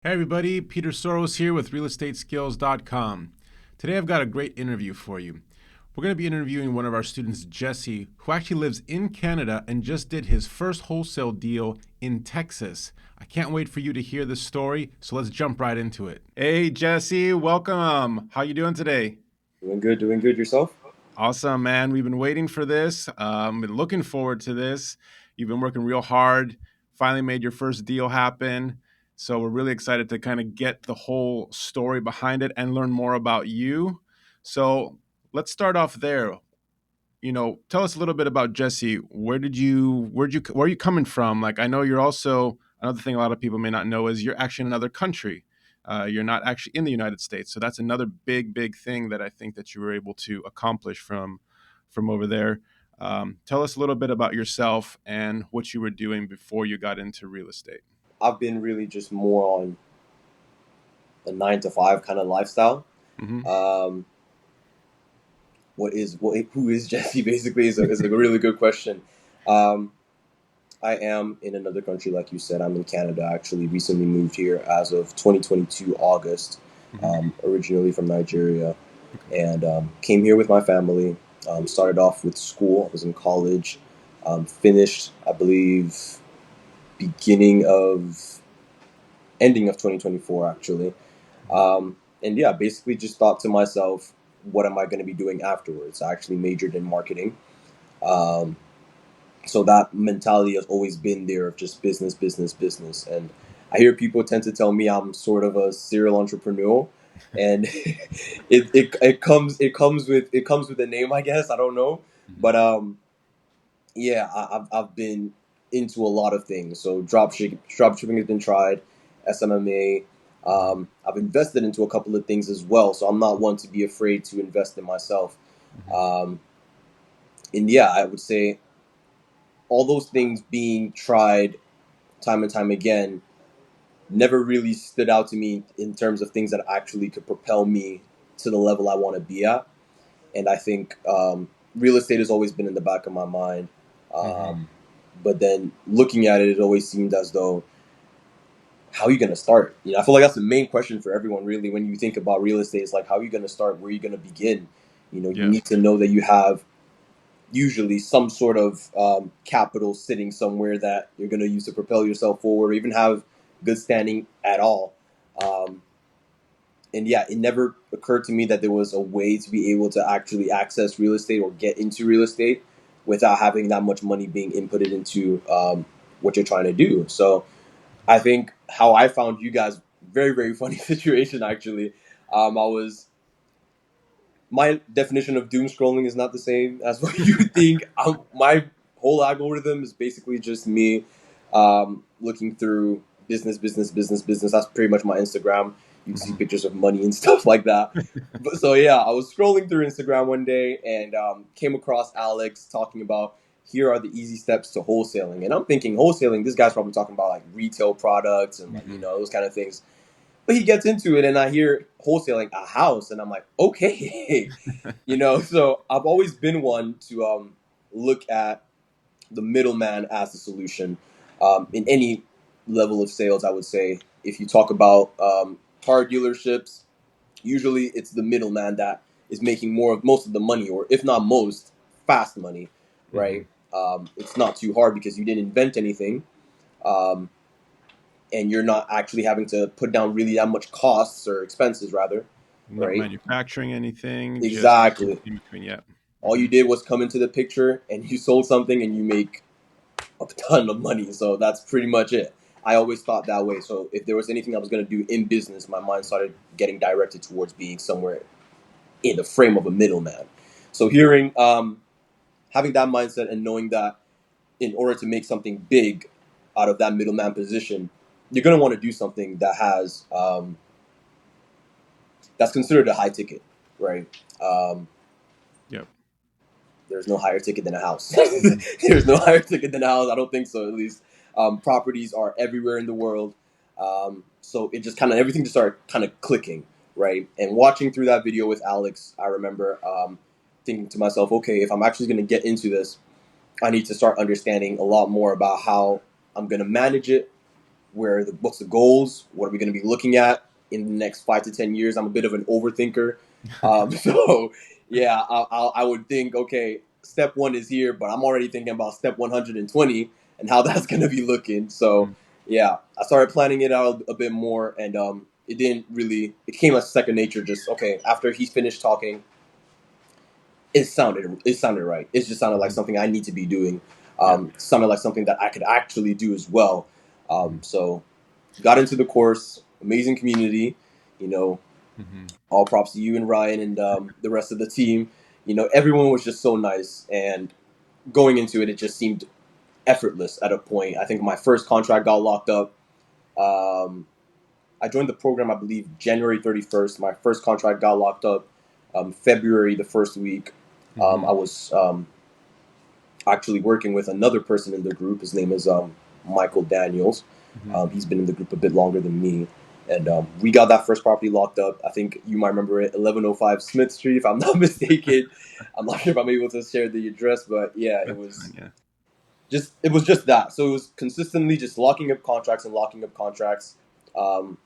Hey everybody, Peter Soros here with realestateskills.com. Today I've got a great interview for you. We're going to be interviewing one of our students, Jesse, who actually lives in Canada and just did his first wholesale deal in Texas. I can't wait for you to hear this story, so let's jump right into it. Hey Jesse, welcome. How you doing today? Doing good yourself? Awesome, man. We've been waiting for this. Been looking forward to this. You've been working real hard. Finally made your first deal happen. So we're really excited to kind of get the whole story behind it and learn more about you. So let's start off there. Tell us a little bit about Jesse. Where are you coming from? Like, I know you're also, another thing a lot of people may not know is you're actually in another country. You're not actually in the United States. So that's another big thing that I think that you were able to accomplish from over there. Tell us a little bit about yourself and what you were doing before you got into real estate. I've been really just more on a 9 to 5 kind of lifestyle. Hmm. Um, who is Jesse? Basically, is a really good question. Um, I am in another country, like you said. I'm in Canada. I actually recently moved here as of 2022 August. Hmm. Originally from Nigeria, and came here with my family. Started off with school. I was in college. Finished, I believe, beginning of ending of 2024 actually. And yeah, basically just thought to myself, what am I going to be doing afterwards? I actually majored in marketing. Um, so that mentality has always been there of just business, business, business. And I hear people tend to tell me I'm sort of a serial entrepreneur, and it comes with a name, I guess. I don't know, Hmm. but yeah, I've been into a lot of things. So drop shipping has been tried, SMMA. I've invested into a couple of things as well. So I'm not one to be afraid to invest in myself. Hmm. Um, and yeah, I would say all those things being tried time and time again never really stood out to me in terms of things that actually could propel me to the level I want to be at. And I think real estate has always been in the back of my mind. Hmm. Um, but then looking at it, it always seemed as though, how are you going to start? I feel like that's the main question for everyone, really, when you think about real estate. It's like, how are you going to start? Where are you going to begin? You Yeah. need to know that you have usually some sort of capital sitting somewhere that you're going to use to propel yourself forward, or even have good standing at all. Um, and yeah, it never occurred to me that there was a way to be able to actually access real estate or get into real estate without having that much money being inputted into what you're trying to do. So I think how I found you guys, very, very funny situation actually. I was My definition of doom scrolling is not the same as what you think. My whole algorithm is basically just me looking through business, business, business, business. That's pretty much my Instagram. You see Hmm. pictures of money and stuff like that. But so yeah, I was scrolling through Instagram one day and came across Alex talking about, here are the easy steps to wholesaling. And I'm thinking, wholesaling, this guy's probably talking about like retail products and, like, Hmm. those kind of things. But he gets into it, and I hear wholesaling a house, and I'm like, okay, So I've always been one to look at the middleman as the solution in any level of sales. I would say, if you talk about car dealerships, usually it's the middleman that is making most of the money, or if not most, fast money, Hmm. right? It's not too hard because you didn't invent anything. Um, and you're not actually having to put down really that much costs or expenses, rather, Not right? manufacturing anything, just Exactly. in between. Yeah. All Hmm. you did was come into the picture and you sold something and you make a ton of money. So that's pretty much it. I always thought that way. So if there was anything I was going to do in business, my mind started getting directed towards being somewhere in the frame of a middleman. So having that mindset and knowing that in order to make something big out of that middleman position, you're going to want to do something that's considered a high ticket, right? Um, Yep. there's no higher ticket than a house. Hmm. There's no higher ticket than a house. I don't think so, at least. Properties are everywhere in the world. So it just kind of, everything just started kind of clicking, right? And watching through that video with Alex, I remember thinking to myself, okay, if I'm actually going to get into this, I need to start understanding a lot more about how I'm going to manage it, what's the goals? What are we going to be looking at in the next 5 to 10 years? I'm a bit of an overthinker, so yeah, I would think, okay, step one is here, but I'm already thinking about step 120 and how that's going to be looking. So Mm, yeah, I started planning it out a bit more, and it didn't really. It came as second nature. Just okay after he finished talking, it sounded right. It just sounded like mhm, something I need to be doing. yeah, Sounded like something that I could actually do as well. mhm, So got into the course, amazing community, you know, mhm, all props to you and Ryan and the rest of the team. Everyone was just so nice, and going into it, it just seemed effortless at a point. I think my first contract got locked up. Um, I joined the program, I believe, January 31st. My first contract got locked up February the first week. I mhm, was actually working with another person in the group. His name is Michael Daniels. mhm. He's been in the group a bit longer than me. And we got that first property locked up. I think you might remember it, 1105 Smith Street, if I'm not mistaken. I'm not sure if I'm able to share the address, but yeah, That's fine, yeah. it was just that. So it was consistently just locking up contracts and locking up contracts. Um,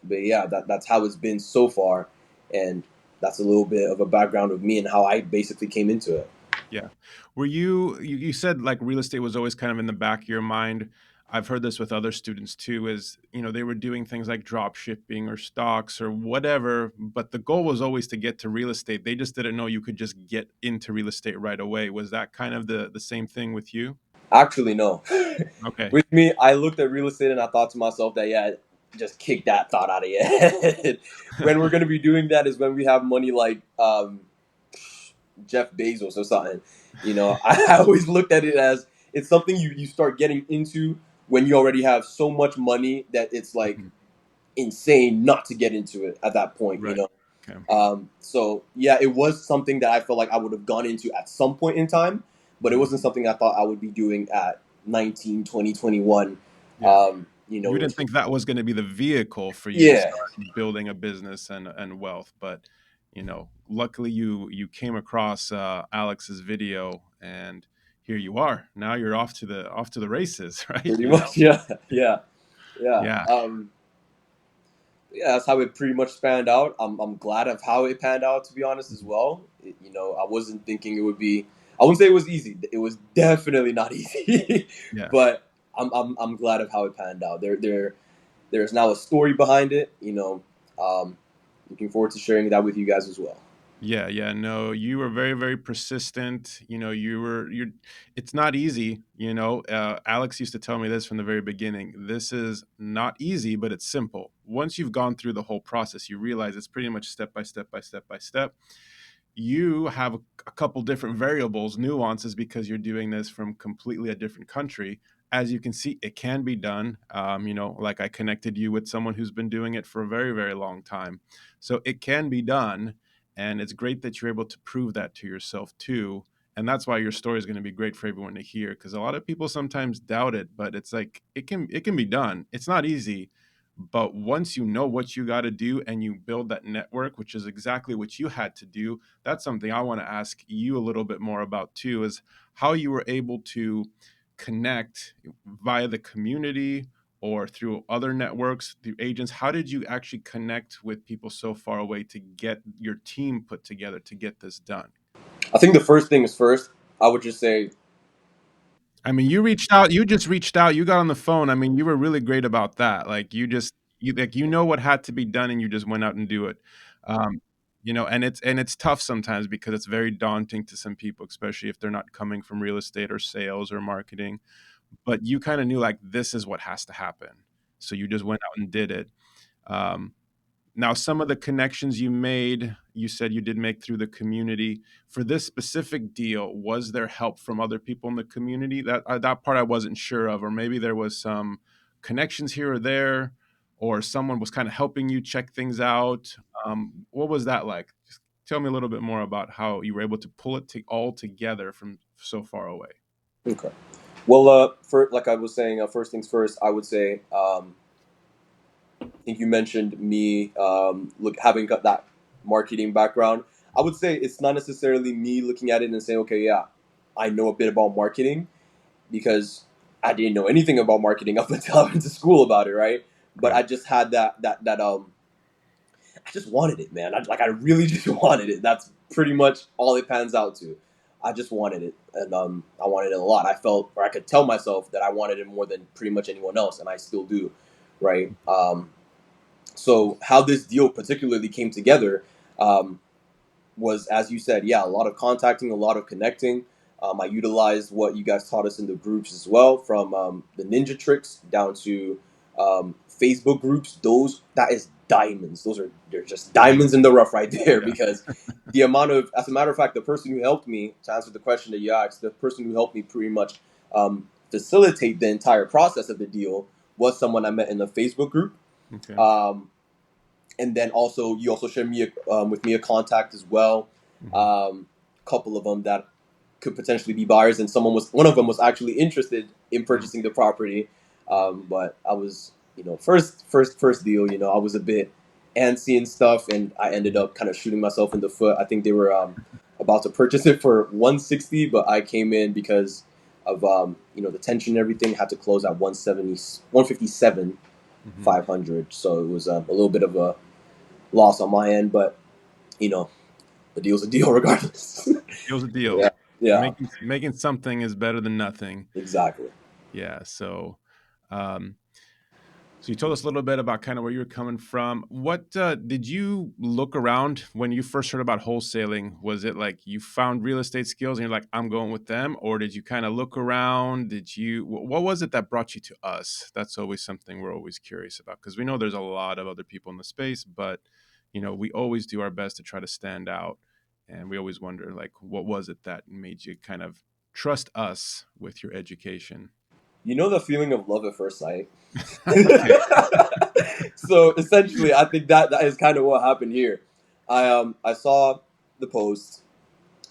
but yeah, that's how it's been so far, and that's a little bit of a background of me and how I basically came into it. Yeah. Were you said, like, real estate was always kind of in the back of your mind. I've heard this with other students too, is, they were doing things like drop shipping or stocks or whatever, but the goal was always to get to real estate. They just didn't know you could just get into real estate right away. Was that kind of the same thing with you? Actually, no. Okay. With me, I looked at real estate and I thought to myself that, yeah, just kick that thought out of your head. When we're going to be doing that is when we have money like Jeff Bezos or something. I always looked at it as it's something you start getting into when you already have so much money that it's like Mhm. insane not to get into it at that point. Right. Okay. So yeah, it was something that I felt like I would have gone into at some point in time, but it Mhm. wasn't something I thought I would be doing at 19, 20, 21. Yeah. It You was didn't just, think that was gonna be the vehicle for you to yeah, start building a business and wealth, but, luckily you came across, Alex's video, and here you are. Now you're off to the races, right? pretty much, yeah, yeah, yeah. Yeah. Yeah, that's how it pretty much panned out. I'm glad of how it panned out, to be honest, as Mhm. well. I wasn't thinking it would be. I wouldn't say it was easy. It was definitely not easy, Yeah. but I'm glad of how it panned out. There's now a story behind it. Looking forward to sharing that with you guys as well. Yeah, yeah, no, you were very, very persistent. You're it's not easy, Alex used to tell me this from the very beginning. This is not easy, but it's simple. Once you've gone through the whole process, you realize it's pretty much step by step by step by step. You have a couple different variables, nuances, because you're doing this from completely a different country. As you can see, it can be done. Like, I connected you with someone who's been doing it for a very, very long time. So it can be done. And it's great that you're able to prove that to yourself too. And that's why your story is going to be great for everyone to hear, because a lot of people sometimes doubt it, but it's like it can be done. It's not easy, but once you know what you got to do and you build that network, which is exactly what you had to do, that's something I want to ask you a little bit more about too, is how you were able to connect via the community or through other networks, through agents. How did you actually connect with people so far away to get your team put together to get this done? I think the first thing is first. I would just say, I mean, you just reached out, you got on the phone. I mean, you were really great about that. Like, you what had to be done, and you just went out and do it. Um, and it's tough sometimes because it's very daunting to some people, especially if they're not coming from real estate or sales or marketing. But you kind of knew, like, this is what has to happen. So you just went out and did it. Um, Now, some of the connections you made, you said you did make through the community. For this specific deal, was there help from other people in the community? That part I wasn't sure of, or maybe there was some connections here or there, or someone was kind of helping you check things out. What was that like? Just tell me a little bit more about how you were able to pull it all together from so far away. okay. Well, for like I was saying, first things first. I would say, I think you mentioned me, look having got that marketing background. I would say it's not necessarily me looking at it and saying, okay, yeah, I know a bit about marketing, because I didn't know anything about marketing up until I went to school about it, right? But Right. I just had that I just wanted it, man. I really just wanted it. That's pretty much all it pans out to. I just wanted it, and I wanted it a lot. I felt, or I could tell myself that I wanted it more than pretty much anyone else, and I still do, right? So how this deal particularly came together, um, was, as you said, yeah, a lot of contacting, a lot of connecting. I utilized what you guys taught us in the groups as well, from the ninja tricks down to Facebook groups. Those, that is diamonds. They're just Mhm. diamonds in the rough right there, Yeah. because the amount of, as a matter of fact, the person who helped me to answer the question that you asked, the person who helped me pretty much facilitate the entire process of the deal was someone I met in the Facebook group. Okay. Um, and then also you also shared with me a contact as well, Hmm. couple of them that could potentially be buyers, and one of them was actually interested in Mm. purchasing the property, but I was, first deal, I was a bit antsy and stuff, and I ended Mhm. up kind of shooting myself in the foot. I think they were about to purchase it for 160, but I came in because of the tension and everything, had to close at 170, 157, Mhm. 500. So it was a little bit of a loss on my end, but you know, a deal's a deal regardless. Deal's a Yeah, deal. yeah, Making something is better than nothing. exactly. Yeah. Um, so you told us a little bit about kind of where you were coming from. What did you look around when you first heard about wholesaling? Was it like you found real estate skills and you're like, I'm going with them, or did you kind of look around? What was it that brought you to us? That's always something we're always curious about because we know there's a lot of other people in the space, but we always do our best to try to stand out, and we always wonder like, what was it that made you kind of trust us with your education? You know the feeling of love at first sight. Okay. So essentially, I think that is kind of what happened here. I saw the post,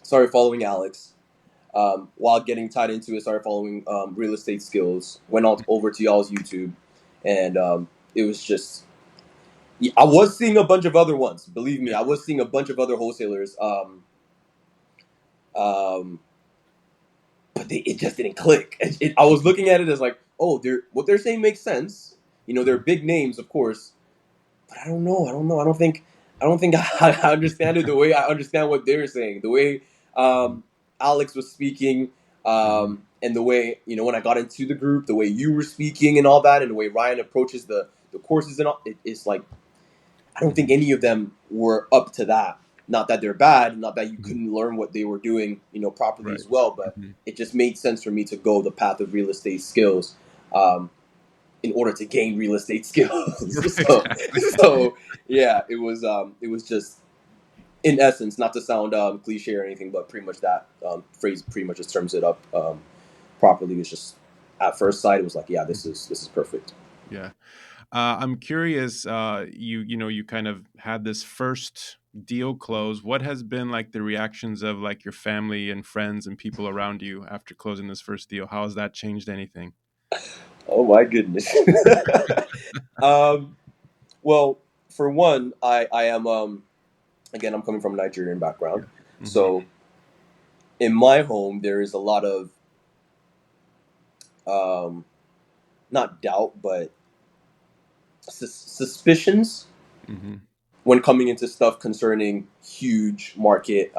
started following Alex. While getting tied into it, started following real estate skills. Went on over to y'all's YouTube, and it was just, yeah, I was seeing a bunch of other ones. Believe me, Yeah. I was seeing a bunch of other wholesalers. Um, but it just didn't click. I was looking at it as like, oh, what they're saying makes sense. They're Mhm. big names, of course, but I don't know. I don't know. I don't think I understand it the way I understand what they're saying. The way Mhm. Alex was speaking, Mhm. and the way when I got into the group, the way you were speaking and all that, and the way Ryan approaches the courses and all, it's like I don't think Mhm. any of them were up to that. Not that they're bad, not that you Mhm. couldn't learn what they were doing, properly Right. as well, but Mhm. it just made sense for me to go the path of real estate skills, um, in order to gain real estate skills. Right, so, exactly. so yeah, it was just in essence, not to sound cliche or anything, but pretty much that phrase pretty much just sums it up properly. It's just at first sight, it was like, yeah, this Mhm. is perfect. Yeah. I'm curious, you kind of had this first deal close. What has been like the reactions of like your family and friends and people around you after closing this first deal? How has that changed anything? Oh my goodness. um, Well, for one, I am again, I'm coming from a Nigerian background, Yeah. Mhm. so in my home there is a lot of um, not doubt, but suspicions Mhm. when coming into stuff concerning huge market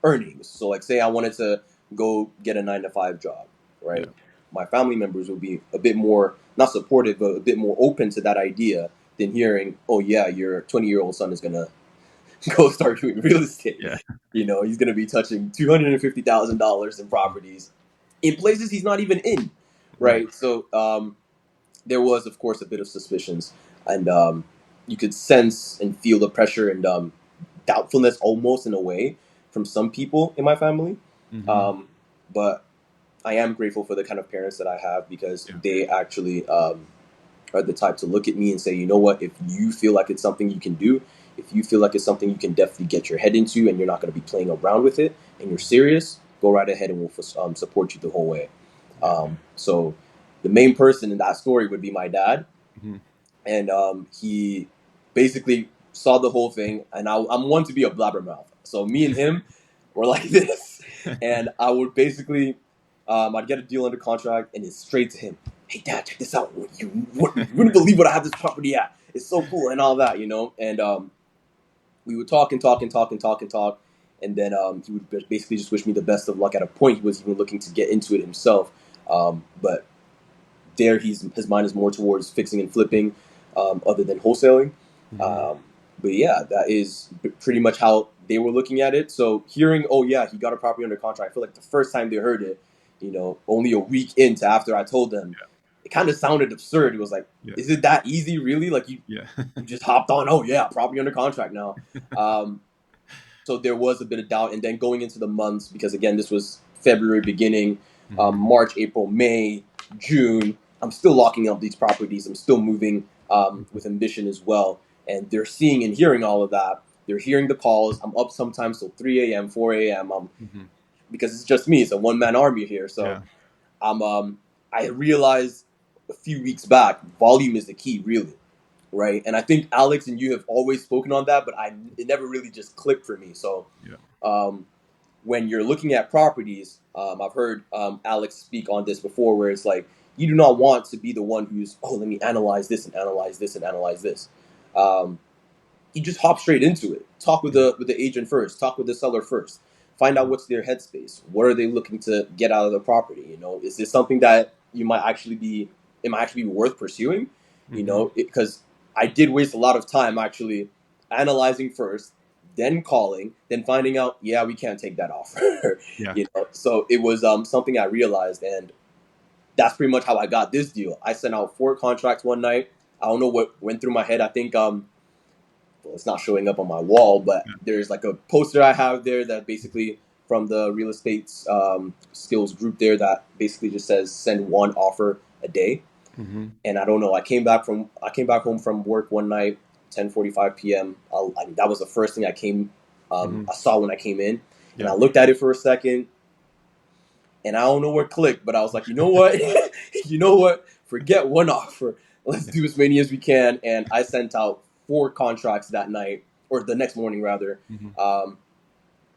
earnings. So, like, say I wanted to go get a 9 to 5 job, right? Yeah. My family members would be a bit more not supportive, but a bit more open to that idea than hearing, "Oh yeah, your 20-year-old son is gonna go start doing real estate. Yeah. He's going to be touching $250,000 in properties in places he's not even in, Right. right? So there was, of course, a bit of suspicions, and you could sense and feel the pressure and doubtfulness, almost in a way, from some people in my family. Mhm. Um, but I am grateful for the kind of parents that I have, because Yeah. they actually are the type to look at me and say, you know what, if you feel like it's something you can do, if you feel like it's something you can definitely get your head into and you're not going to be playing around with it and you're serious, go right ahead and we'll support you the whole way. Yeah. So the main person in that story would be my dad. Mhm. And he basically saw the whole thing. And I'm one to be a blabbermouth. So me and him were like this. And I would basically I'd get a deal under contract, and it's straight to him. Hey, Dad, check this out. You wouldn't believe what I have this property at. It's so cool and all that, you know. And we would talk and talk and talk and talk and talk, and then he would basically just wish me the best of luck. At a point, he was even looking to get into it himself, but there his mind is more towards fixing and flipping, other than wholesaling. Mm-hmm. Um, but yeah, that is pretty much how they were looking at it. So hearing, oh yeah, he got a property under contract, I feel like the first time they heard it, only a week into after I told them, it kind of sounded absurd. It was like, Yeah. is it that easy, really? Like Yeah. you just hopped on, oh yeah, property under contract now. Um, so there was a bit of doubt, and then going into the months, because again, this was February beginning, Mm-hmm. March, April, May, June. I'm still locking up these properties. I'm still moving, with ambition as well, and they're seeing and hearing all of that. They're hearing the calls. I'm up sometimes till 3 a.m., 4 a.m. Mm-hmm. Because it's just me. It's a one man army here. So Yeah. I'm I realized a few weeks back, volume is the key, really, right? And I think Alex and you have always spoken on that, but it never really just clicked for me. So Yeah. um, when you're looking at properties, I've heard Alex speak on this before, where it's like you do not want to be the one who's, oh, let me analyze this and analyze this and analyze this. Um, you just hop straight into it. Talk with Yeah. the agent first. Talk with the seller first. Find out what's their headspace. What are they looking to get out of the property? Is this something that it might actually be worth pursuing? Mm-hmm. Because I did waste a lot of time actually analyzing first, then calling, then finding out, yeah, we can't take that offer. Yeah. So it was something I realized, and that's pretty much how I got this deal. I sent out 4 contracts one night. I don't know what went through my head. I think well, it's not showing up on my wall, but there's like a poster I have there that basically from the real estate skills group there that basically just says send 1 offer a day. Mm-hmm. And I don't know. I came back home from work one night, 10:45 p.m. That was the first thing Mm-hmm. I saw when I came in, and Yeah. I looked at it for a second, and I don't know what clicked, but I was like, you know what, you know what, forget 1 offer. Let's Yeah. do as many as we can. And I sent out 4 contracts that night, or the next morning rather. Mm-hmm. Um,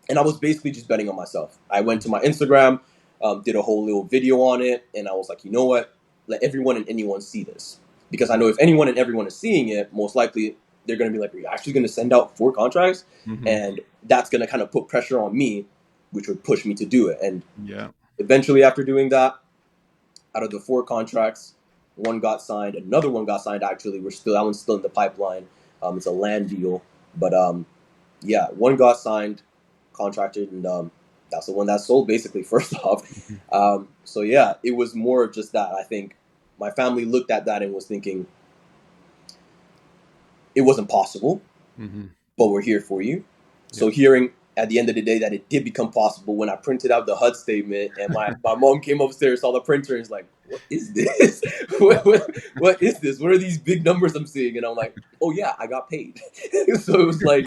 and I was basically just betting on myself. I went to Mm-hmm. my Instagram, did a whole little video on it, and I was like, you know what? Let everyone and anyone see this, because I know if anyone and everyone is seeing it, most likely they're going to be like, "Are you actually going to send out 4 contracts?" Mm-hmm. And that's going to kind of put pressure on me, which would push me to do it. And Yeah. eventually, after doing that, out of the 4 contracts, one got signed, another one got signed. Actually, that one's still in the pipeline. It's a land deal, but yeah, one got signed, contracted, and that's the one that sold basically first off. Mm-hmm. So yeah, it was more of just that. I think my family looked at that and was thinking it wasn't possible, Mm-hmm. but we're here for you. Yeah. So hearing at the end of the day that it did become possible, when I printed out the HUD statement and my mom came upstairs, saw the printer, and is like, "What is this? What is this? What are these big numbers I'm seeing?" And I'm like, "Oh yeah, I got paid." So it was like,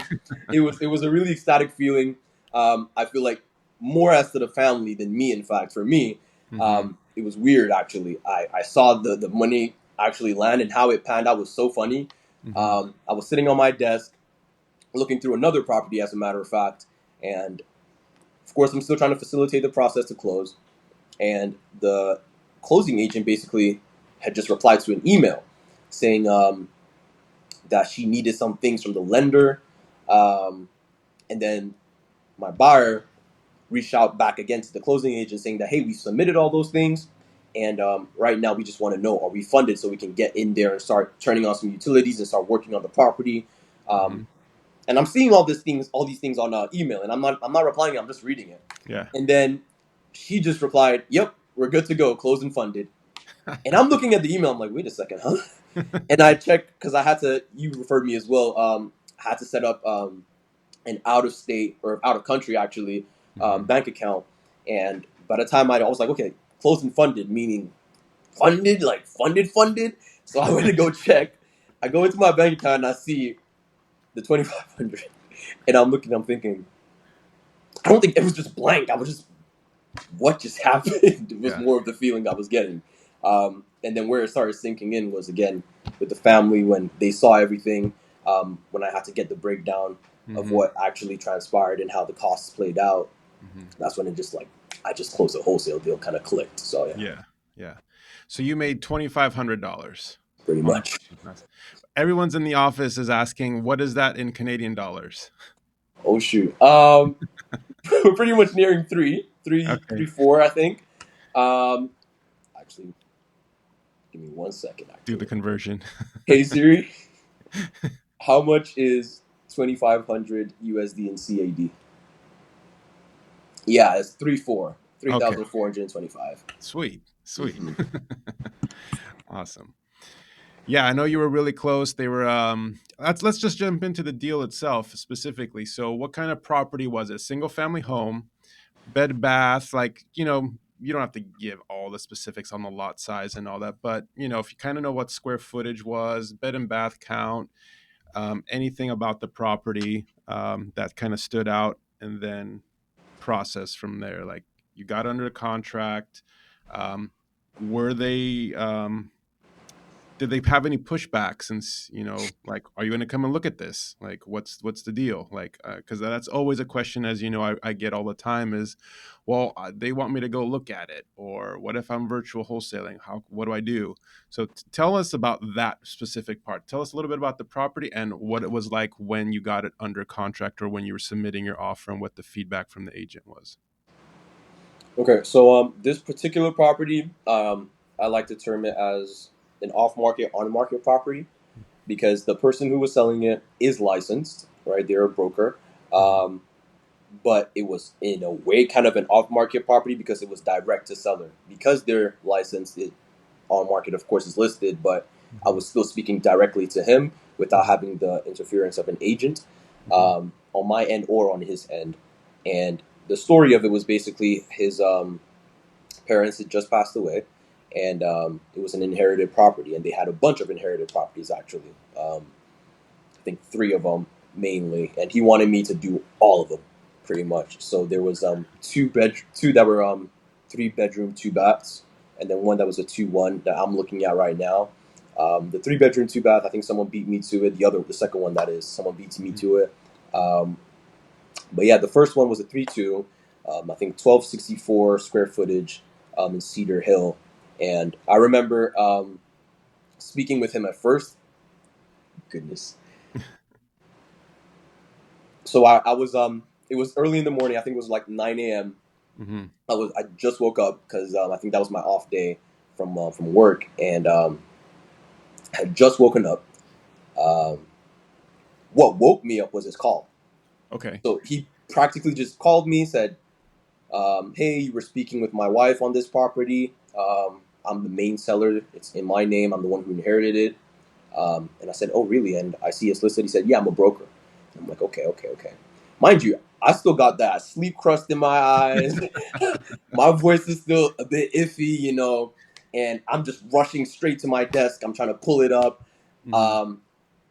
it was a really ecstatic feeling. I feel like more as to the family than me. In fact, for me, Mm-hmm. it was weird actually. I saw the money actually land, and how it panned out was so funny. Mm-hmm. I was sitting on my desk looking through another property, as a matter of fact. And of course, I'm still trying to facilitate the process to close. And the closing agent basically had just replied to an email saying that she needed some things from the lender. Um, and then my buyer reached out back again to the closing agent saying that, hey, we submitted all those things. And right now, we just want to know, are we funded so we can get in there and start turning on some utilities and start working on the property? Mm-hmm. Um, and I'm seeing all these things on email, and I'm not replying. I'm just reading it. Yeah. And then she just replied, "Yep, we're good to go, closed and funded." And I'm looking at the email. I'm like, wait a second, huh? And I checked because I had to. You referred me as well. I had to set up an out of state or out of country actually Mm-hmm. bank account. And by the time I was like, okay, closed and funded, meaning funded, like funded. So I went to go check. I go into my bank account and I see the 2,500, and I'm looking. I'm thinking, I don't think it was just blank. I was just, what just happened? It was Yeah. more of the feeling I was getting. And then where it started sinking in was again with the family when they saw everything, when I had to get the breakdown of Mm-hmm. what actually transpired and how the costs played out. Mm-hmm. That's when it just like I just closed a wholesale deal, kind of clicked. So yeah, Yeah. Yeah. So you made $2,500 pretty on the much. question. Nice. Everyone's in the office is asking, what is that in Canadian dollars? Oh shoot. We're pretty much nearing Okay. 4, I think. Um, actually, give me 1 second. Do the Actually, conversion. hey Siri, how much is 2,500 USD in CAD? Yeah, it's 3 Okay. thousand four hundred and 25. Sweet. Sweet. Mm-hmm. Awesome. Yeah, I know you were really close. They were let's just jump into the deal itself specifically. So what kind of property was it? Single family home, bed bath, like, you don't have to give all the specifics on the lot size and all that, but if you kind of know what square footage was, bed and bath count, anything about the property that kind of stood out, and then process from there. Like, you got under a contract. Um, were they did they have any pushback since, like, are you going to come and look at this? Like, what's the deal? Like, because that's always a question, as you know, I get all the time is, well, they want me to go look at it, or what if I'm virtual wholesaling? What do I do? So tell us about that specific part. Tell us a little bit about the property and what it was like when you got it under contract, or when you were submitting your offer, and what the feedback from the agent was. Okay, so this particular property, I like to term it as an off-market, on-market property because the person who was selling it is licensed, right? They're a broker, Hmm. um, but it was in a way kind of an off-market property because it was direct to seller. Because they're licensed, it on market, of course, is listed, but I Hmm. was still speaking directly to him without Hmm. having the interference of an agent Hmm. on my end or on his end. And the story of it was basically his parents had just passed away, and it was an inherited property, and they had a bunch of inherited properties actually. I think three of them mainly, and he wanted me to do all of them pretty much. So there was two that were 3 bedroom, 2 baths, and then one that was a 2-1 that I'm looking at right now. The 3 bedroom, 2 bath, I think someone beat me to it. The second one, that is, someone beats me to it. Um, but yeah, the first one was a 3-2. I think 1264 square footage in Cedar Hill, and I remember speaking with him at first. Goodness, so I was it was early in the morning. I think it was like 9 a.m. Hmm. I just woke up because I think that was my off day from work, and had just woken up. Um, what woke me up was his call. Okay. So he practically just called me, said, "Hey, you were speaking with my wife on this property. I'm the main seller. It's in my name. I'm the one who inherited it." And I said, "Oh, really?" And I see it's listed. He said, "Yeah, I'm a broker." I'm like, "Okay, okay, okay." Mind you, I still got that sleep crust in my eyes. My voice is still a bit iffy, and I'm just rushing straight to my desk. I'm trying to pull it up. Hmm. Um,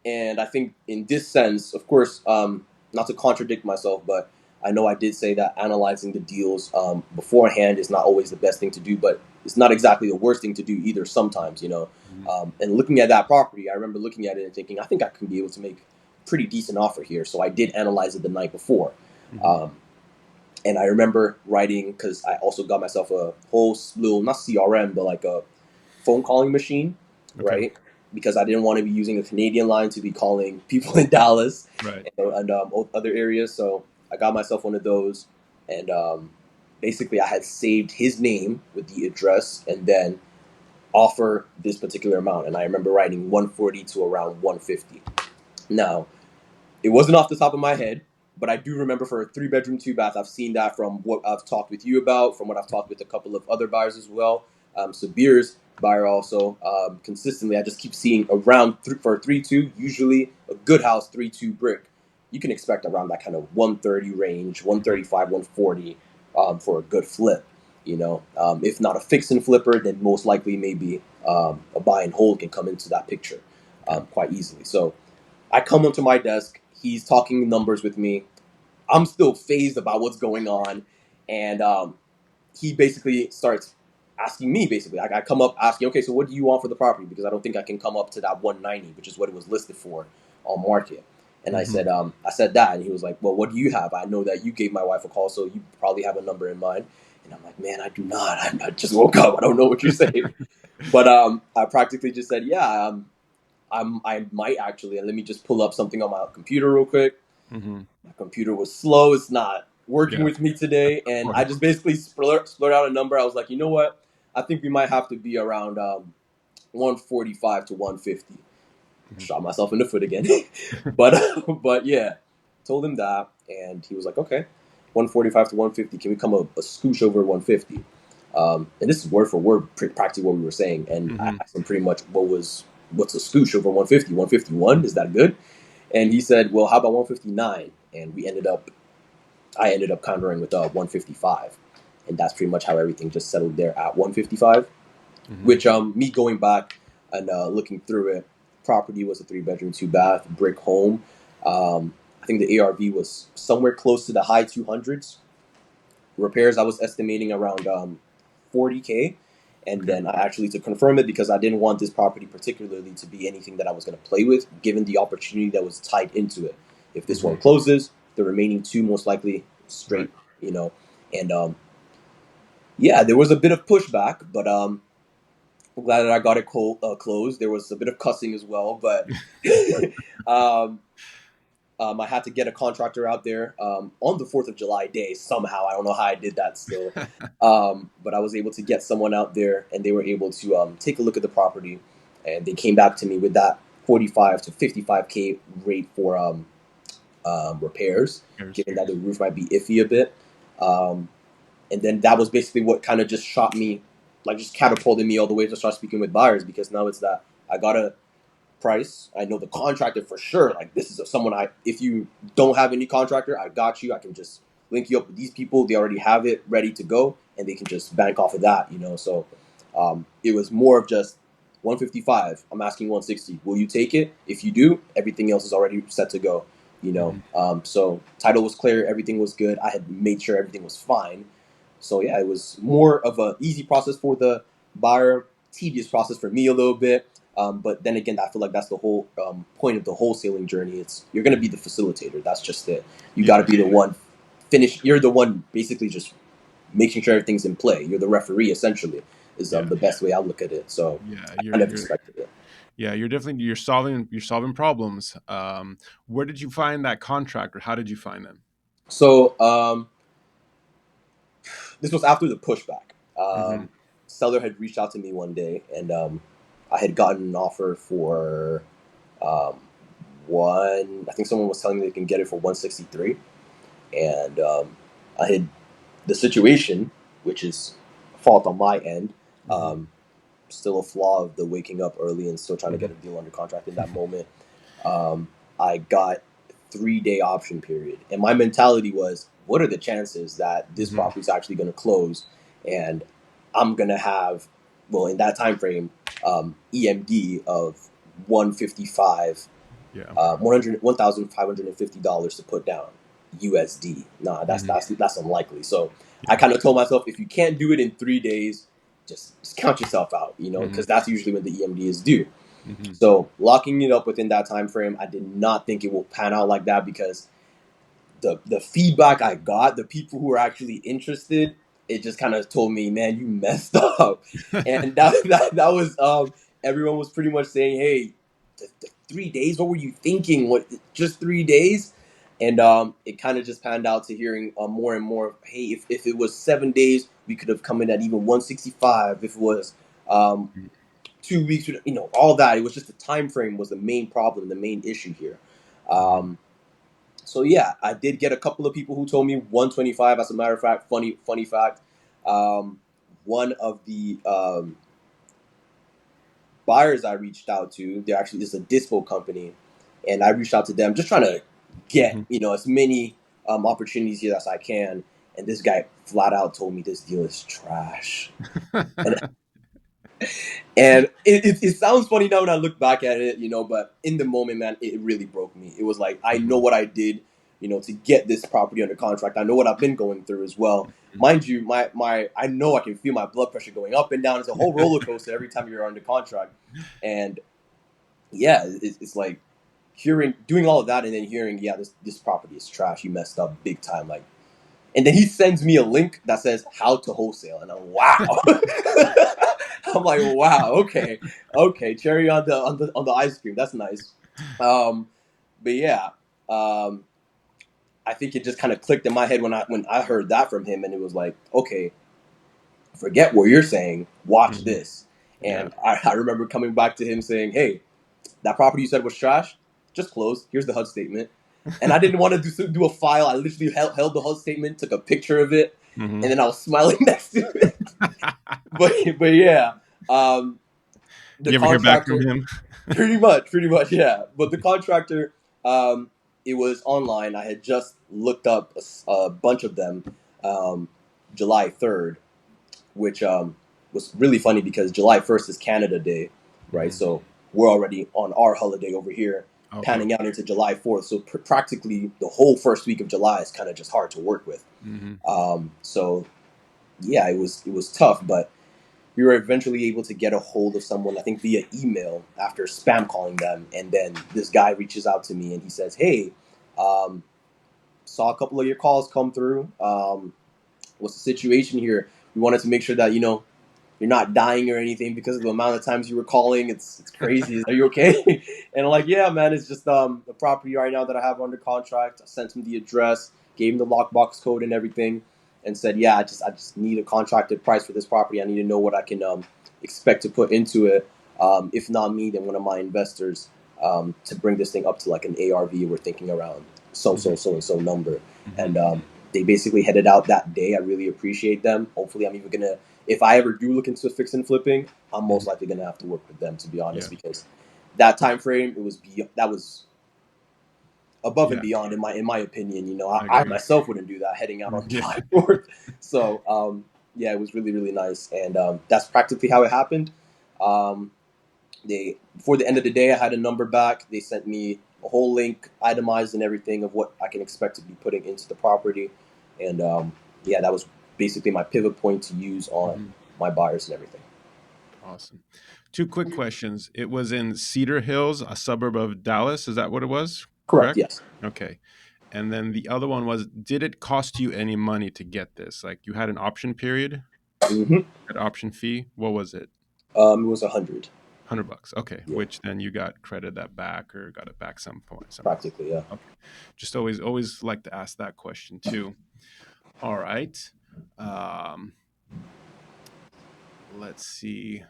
and I think in this sense, of course, not to contradict myself, but I know I did say that analyzing the deals beforehand is not always the best thing to do, but it's not exactly the worst thing to do either sometimes. Hmm. And looking at that property, I remember looking at it and thinking, I think I can be able to make a pretty decent offer here. So I did analyze it the night before. Hmm. Um, and I remember writing, because I also got myself a whole slew, not CRM, but like a phone calling machine, Okay. right? Because I didn't want to be using a Canadian line to be calling people in Dallas Right. and other areas. So I got myself one of those, and basically I had saved his name with the address, and then offer this particular amount. And I remember writing 140 to around 150. Now, it wasn't off the top of my head, but I do remember for a 3 bedroom, 2 bath, I've seen that from what I've talked with you about, from what I've talked with a couple of other buyers as well. Sabir's buyer also, consistently, I just keep seeing around for a 3-2, usually a good house 3-2 brick. You can expect around that kind of 130 range, Hmm. 135, 140 for a good flip. If not a fix and flipper, then most likely maybe a buy and hold can come into that picture Okay. quite easily. So I come onto my desk. He's talking numbers with me. I'm still phased about what's going on, and he basically starts asking me. Basically, I come up asking, "Okay, so what do you want for the property?" Because I don't think I can come up to that 190, which is what it was listed for on market. And Hmm. I said that, and he was like, "Well, what do you have? I know that you gave my wife a call, so you probably have a number in mind." And I'm like, man, I do not. I just woke up. I don't know what you're saying. But I practically just said, yeah, I might actually. And let me just pull up something on my computer real quick. Mhm. My computer was slow. It's not working Yeah, with me today. of And I course. just basically splurted out a number. I was like, you know what? I think we might have to be around 145 to 150. Mhm. Shot myself in the foot again. but but yeah, told him that, and he was like, okay, 145 to 150. Can we come a scooch over 150? And this is word for word, practically what we were saying. And I Mhm. asked him pretty much what's a scooch over 150? 151? Is that good? And he said, well, how about 159? And I ended up countering with 155, and that's pretty much how everything just settled there at 155. Mhm. Which me going back and looking through it, property was a 3 bedroom, 2 bath, brick home. I think the ARV was somewhere close to the high 200s. Repairs I was estimating around 40K, and Okay. then I actually to confirm it because I didn't want this property particularly to be anything that I was going to play with, given the opportunity that was tied into it. If this one Mhm. closes, the remaining two most likely Right. straight, and yeah, there was a bit of pushback, but I'm glad that I got it closed. There was a bit of cussing as well, but um, I had to get a contractor out there on the 4th of July day somehow. I don't know how I did that still. But I was able to get someone out there, and they were able to take a look at the property, and they came back to me with that 45 to 55K rate for repairs, Here's given that the roof might be iffy a bit. Um, and then that was basically what kind of just shot me, like just catapulted me all the way to start speaking with buyers, because now it's that I got a price. I know the contractor for sure. Like, this is someone if you don't have any contractor, I got you. I can just link you up with these people. They already have it ready to go, and they can just bank off of that. So it was more of just 155. I'm asking 160. Will you take it? If you do, everything else is already set to go. Mhm. So title was clear. Everything was good. I had made sure everything was fine. So yeah, it was more of a easy process for the buyer, tedious process for me a little bit. But then again, I feel like that's the whole point of the wholesaling journey. It's you're going to be the facilitator. That's just it. You got Yeah. to be the one finish. You're the one basically just making sure everything's in play. You're the referee essentially. Is Yeah. the best way I look at it. So Yeah. I You're kind of you're expected it. yeah, you're solving problems. Where did you find that contractor? How did you find them? So this was after the pushback. Mhm. Seller had reached out to me one day, and I had gotten an offer for um, one. I think someone was telling me they can get it for 163, and I had the situation, which is a fault on my end. Mhm. Um, Still a flaw of the waking up early and still trying to get Mhm. a deal under contract in that moment. I got 3 day option period, and my mentality was, what are the chances that this Mhm. property is actually going to close, and I'm going to have, well, in that time frame, EMD of 155, Yeah. 1,550 dollars to put down USD. Nah, that's Mhm. that's that's unlikely. So I Yeah. kind of told myself, if you can't do it in 3 days, just count yourself out, Mhm. because that's usually when the EMD is due. Mhm. So locking it up within that time frame, I did not think it will pan out like that, because the feedback I got, the people who were actually interested, it just kind of told me, man, you messed up. And that was everyone was pretty much saying, hey, the 3 days, what were you thinking? What, just 3 days? And it kind of just panned out to hearing more and more, hey, if it was 7 days, we could have come in at even 165. If it was um, 2 weeks, all that. It was just the time frame was the main problem, the main issue here. Mhm. So yeah, I did get a couple of people who told me 125. As a matter of fact, funny fact, um, one of the buyers I reached out to, they're actually just a dispo company, and I reached out to them just trying to get Mhm. as many opportunities here as I can. And this guy flat out told me this deal is trash. And And it sounds funny now when I look back at it, but in the moment, man, it really broke me. It was like, I know Mhm. what I did, to get this property under contract. I know what I've been going through as well. Mhm. Mind you, I know I can feel my blood pressure going up and down. It's a whole roller coaster every time you're under contract. And yeah, it's like doing all of that and then hearing, yeah, this property is trash. You messed up big time. Like, And then he sends me a link that says how to wholesale, and I'm wow. I'm like, wow, okay, okay, cherry on the ice cream. That's nice. Um, but yeah, um, I think it just kind of clicked in my head when I heard that from him, and it was like, okay, forget what you're saying, watch Mhm. this. Yeah. And I remember coming back to him saying, hey, that property you said was trash, just closed. Here's the HUD statement. And I didn't want to do a file. I literally held the HUD statement, took a picture of it, and Hmm. then I was smiling next to it. But yeah, um, the You ever hear back from contractor, him? pretty much, yeah. But the contractor, um, it was online. I had just looked up a bunch of them, um, July 3rd, which was really funny because July 1st is Canada Day, right? Hmm. So we're already on our holiday over here, Okay. panning out into July 4th. So practically the whole first week of July is kind of just hard to work with. Hmm. So yeah, it was tough, but we were eventually able to get a hold of someone, I think via email after spam calling them, and then this guy reaches out to me and he says, "Hey, um, saw a couple of your calls come through. What's the situation here? We wanted to make sure that you're not dying or anything because of the amount of times you were calling. It's crazy. Are you okay?" And I'm like, "Yeah, man. It's just the property right now that I have under contract. I sent him the address, gave him the lockbox code and everything, and said, yeah, I just need a contracted price for this property. I need to know what I can expect to put into it. If not me, then one of my investors, to bring this thing up to like an ARV. We're thinking around Hmm. so and so number." Hmm. And they basically headed out that day. I really appreciate them. Hopefully, I'm even gonna, if I ever do look into fix and flipping, I'm most Hmm. likely gonna have to work with them, to be honest, Yeah. because that time frame, that was above and Yeah. beyond in my opinion. I I agree. myself wouldn't do that heading out on Yeah. July 4th. So yeah, it was really really nice, and that's practically how it happened. Um, they Before the end of the day, I had a number back. They sent me a whole link, itemized and everything of what I can expect to be putting into the property, and yeah, that was basically my pivot point to use on Hmm. my buyers and everything. Awesome. Two quick questions. It was in Cedar Hills, a suburb of Dallas. Is that what it was? Correct. Correct? Yes. Okay. And then the other one was, did it cost you any money to get this? Like you had an option period, Hmm. an option fee. What was it? It was 100. $100. Okay. Yeah, Which then you got credit that back or got it back some point somehow. practically. Yeah. Okay. Just always like to ask that question too. All right. Um, let's see.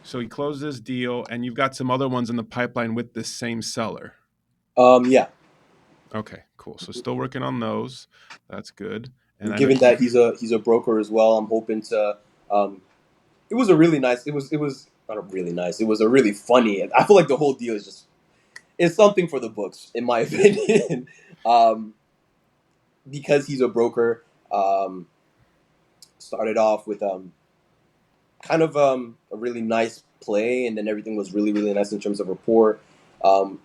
So he closed this deal, and you've got some other ones in the pipeline with this same seller. Yeah. Okay, cool. So still working on those. That's good. And I know Given that he's a broker as well, I'm hoping to. Um, it was a really nice. It was not a really nice. It was a really funny. And I feel like the whole deal is just it's something for the books, in my opinion. um, because he's a broker. Um, Started off with kind of a really nice play, and then everything was really really nice in terms of rapport.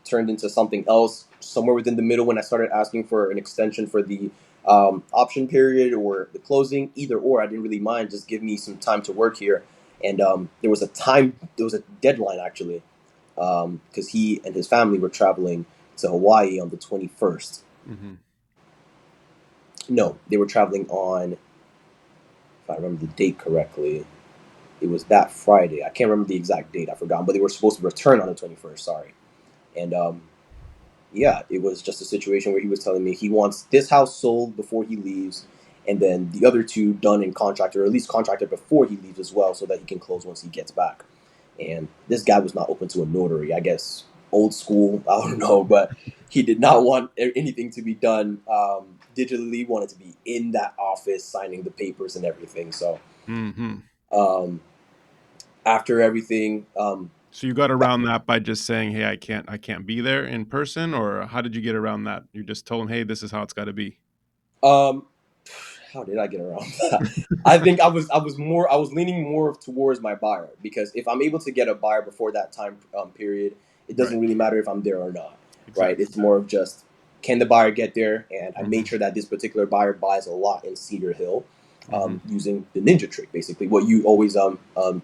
Turned into something else somewhere within the middle when I started asking for an extension for the option period or the closing. Either or, I didn't really mind. Just give me some time to work here. And there was a deadline actually, because he and his family were traveling to Hawaii on the 21st. hmm No, they were traveling on, if I remember the date correctly, it was that Friday. I can't remember the exact date. I forgot, but they were supposed to return on the 21st. Sorry, and yeah, it was just a situation where he was telling me he wants this house sold before he leaves, and then the other two done in contract, or at least contracted before he leaves as well, so that he can close once he gets back. And this guy was not open to a notary. I guess old school. I don't know, but he did not want anything to be done digitally. Wanted to be in that office signing the papers and everything. So hmm um, after everything, So you got around that by just saying, "Hey, I can't be there in person," or how did you get around that? You just told him, "Hey, this is how it's got to be." um, how did I get around that? I think I was leaning more towards my buyer, because if I'm able to get a buyer before that time period, it Right. doesn't really matter if I'm there or not, right? Exactly. It's more of just, can the buyer get there? And I made Hmm. sure that this particular buyer buys a lot in Cedar Hill, Hmm. using the ninja trick, basically what you always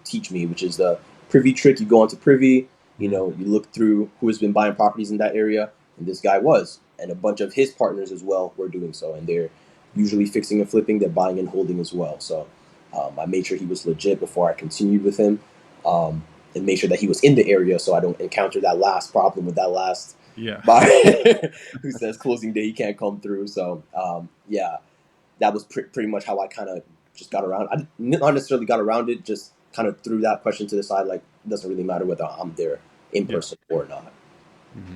teach me, which is the privy trick. You go onto privy, Hmm. you look through who has been buying properties in that area, and this guy was, and a bunch of his partners as well were doing so, and they're usually fixing and flipping. They're buying and holding as well. So I made sure he was legit before I continued with him, and made sure that he was in the area so I don't encounter that last problem with that last Yeah. buyer who says closing day he can't come through. So yeah, that was pretty much how I kind of just got around. I not necessarily got around it, just kind of threw that question to the side. Like, it doesn't really matter whether I'm there in Yeah. person or not. Hmm.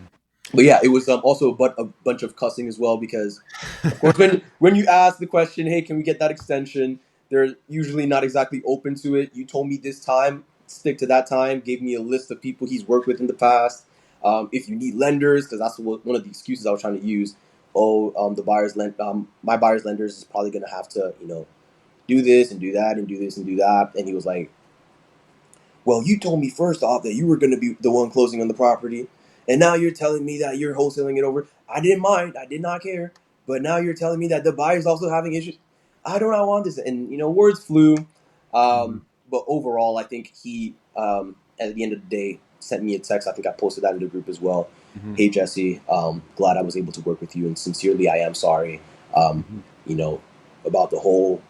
But yeah, it was also a bunch of cussing as well because, of course, when you ask the question, hey, can we get that extension? They're usually not exactly open to it. You told me this time, stick to that time. Gave me a list of people he's worked with in the past. If you need lenders, because that's one of the excuses I was trying to use. Oh, my buyer's lenders is probably gonna have to, do this and do that and do this and do that. And he was like, well, you told me first off that you were going to be the one closing on the property, and now you're telling me that you're wholesaling it over. I didn't mind. I did not care. But now you're telling me that the buyer's also having issues. I do not want this. And, words flew. Hmm. But overall, I think he, at the end of the day, sent me a text. I think I posted that in the group as well. Hmm. Hey, Jesse, glad I was able to work with you. And sincerely, I am sorry, Hmm. you know, about the whole